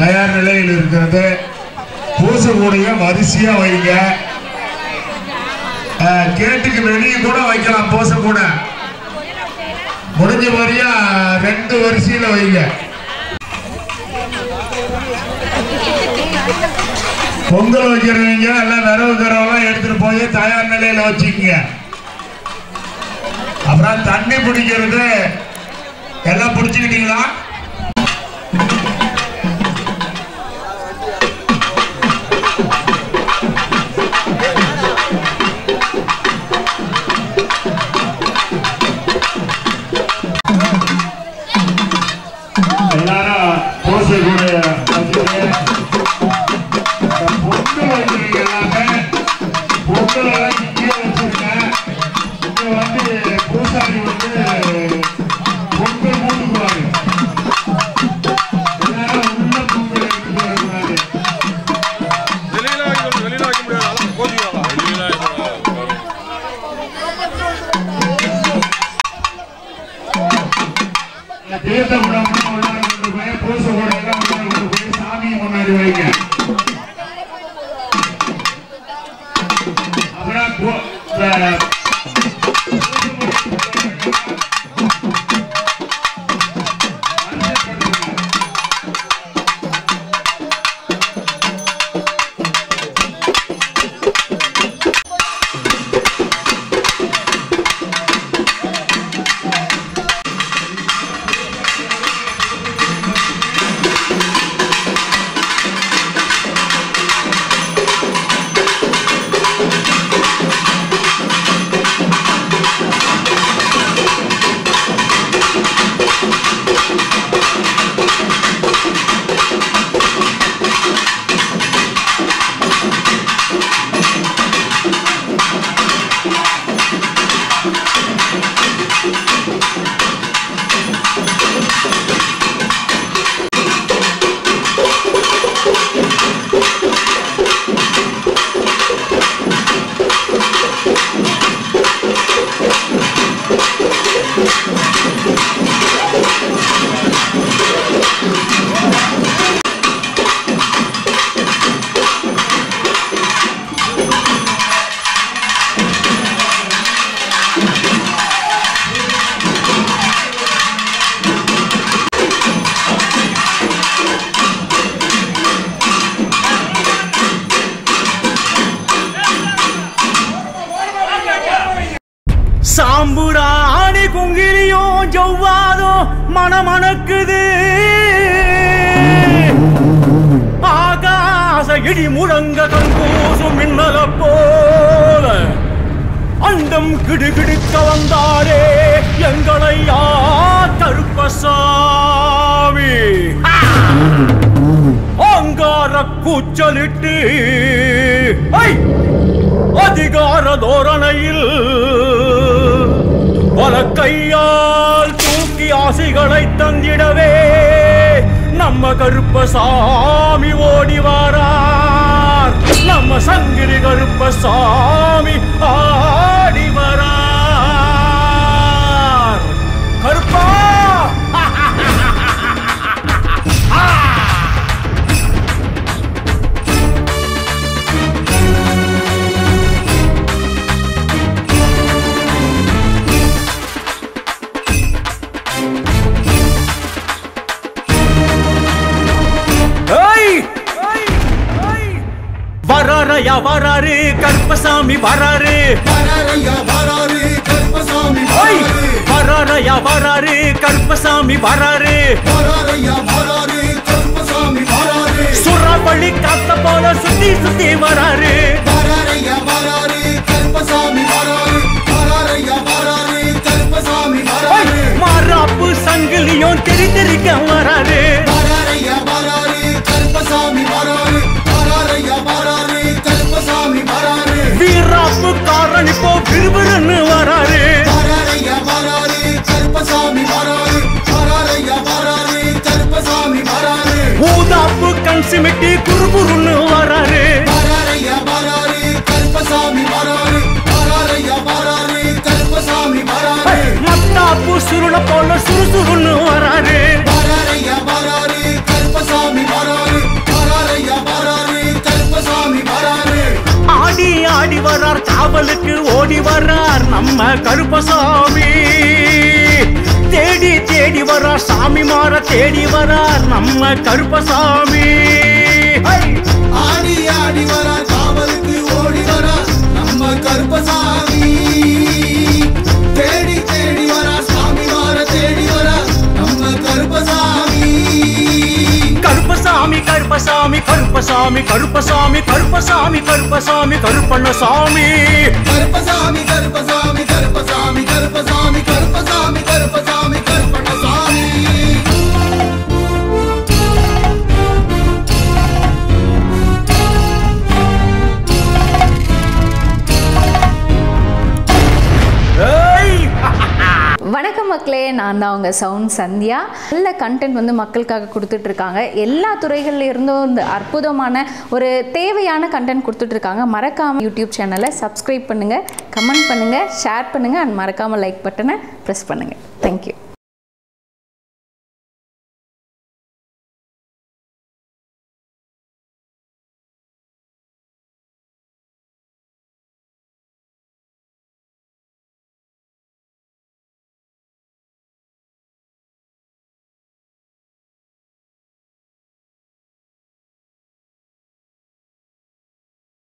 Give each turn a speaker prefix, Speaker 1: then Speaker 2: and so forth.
Speaker 1: தயார் நிலையில் இருக்கிறது. பூசக்கூடிய வரிசையா வைங்க. கேட்டுக்கு வெளியே கூட வைக்கலாம். பூச கூட முடிஞ்ச வரையா 2 வரிசையில வைங்க. பொங்கல் வைக்கிறவங்க எல்லாம் விரவு கரவெல்லாம் எடுத்துட்டு போய் தயார் நிலையில வச்சுக்கோங்க. அப்புறம் தண்ணி பிடிக்கிறது எல்லாம் பிடிச்சுக்கிட்டீங்களா? எல்லாரும் பூசக்கூடிய பொங்கல் வைக்கிறீங்க. எல்லாமே பொங்கல் எல்லாம் இங்கே வச்சிருக்கேன். இங்க வந்து பூசாரி வந்து பொங்கல் மூட்டுக்குவாரு. எல்லாரும் உள்ள பொங்கல் எடுத்துட்டு வரக்கூடாது. தீர்த்தம் கொண்டு போய் பூச கூட கொண்டு போய் சாமி முன்னாடி வைங்க. அப்புறம்
Speaker 2: சாம்புராணி குங்கிலியும் ஜொவ்வாதும் மணமணக்குது. ஆகாச இடி முழங்க கண்கூசும் மின்னல போல அண்டம் கிடுகிடுக்க வந்தாரே எங்களையா கருப்பசாமி. அங்கார கூச்சலிட்டு அதிகார தோரணையில் பல கையால் தூக்கி ஆசைகளை தந்திடவே நம்ம கருப்பசாமி ஓடி வாரார். நம்ம சங்கிலி கருப்பசாமி ஆடி வரார். கருப்பா வராரையா வராரு கருப்பசாமி வராரு. வராரையா வராரு கருப்பசாமி வராரு. வராரையா வராரு கருப்பசாமி வராரு. வராரையா வராரு கருப்பசாமி வராரு. சுறவழி காத்த போல சுத்தி சுத்தி வராரு. வராரையா வராரு கருப்பசாமி வராரு. வராரையா வராரு கருப்பசாமி வராரு. மாறாப்பு சங்கிலியும் தெரி தெரிக்க வராரு. வராரையா வராரு கருப்பசாமி வராரு. வராரையா வராரு கருப்பசாமி வராரு. வீராப்பு காரணி போ விறுவிறுன்னு வராரு. வராரையா வராரு கருப்பசாமி வராரு. வராரையா வராரு கருப்பசாமி வராரு. ஊதாப்பு கண் சிமிட்டி குறுகுறுன்னு வராரு. வராரையா வராரு கருப்பசாமி வராரு. வராரையா வராரு கருப்பசாமி வராரு. மத்தாப்பு சுருள போல சுறுசுறுன்னு வராரு. வராரையா வராரு கருப்பசாமி வராரு. காவலுக்கு ஓடி வர்றார் நம்ம கருப்பசாமி. தேடி தேடி வர்றார் சாமி மாற தேடி வர்றார் நம்ம கருப்பசாமி.
Speaker 3: ஆடி ஆடி வரார் காவலுக்கு ஓடி வரார் நம்ம கருப்பசாமி. தேடி தேடி வரார் சாமி மாற தேடி வரார் நம்ம கருப்பசாமி.
Speaker 2: கருப்பசாமி கருப்பசாமி கருப்பசாமி கருப்பசாமி கருப்பசாமி கருப்பசாமி கருப்பண்ணசாமி.
Speaker 3: கருப்பசாமி கருப்பசாமி கருப்பசாமி கருப்பசாமி கருப்பசாமி கருப்பசாமி கருப்பண்ணசாமி.
Speaker 4: வணக்கம் மக்களே, நான் தான் உங்கள் சவுண்ட் சந்தியா. நல்ல கண்டென்ட் வந்து மக்களுக்காக கொடுத்துட்ருக்காங்க. எல்லா துறைகளில் இருந்தும் இந்த அற்புதமான ஒரு தேவையான கண்டென்ட் கொடுத்துட்ருக்காங்க. மறக்காமல் யூடியூப் சேனலை சப்ஸ்கிரைப் பண்ணுங்கள், கமெண்ட் பண்ணுங்கள், ஷேர் பண்ணுங்கள் அண்ட் மறக்காமல் லைக் பட்டனை ப்ரெஸ் பண்ணுங்கள். தேங்க்யூ.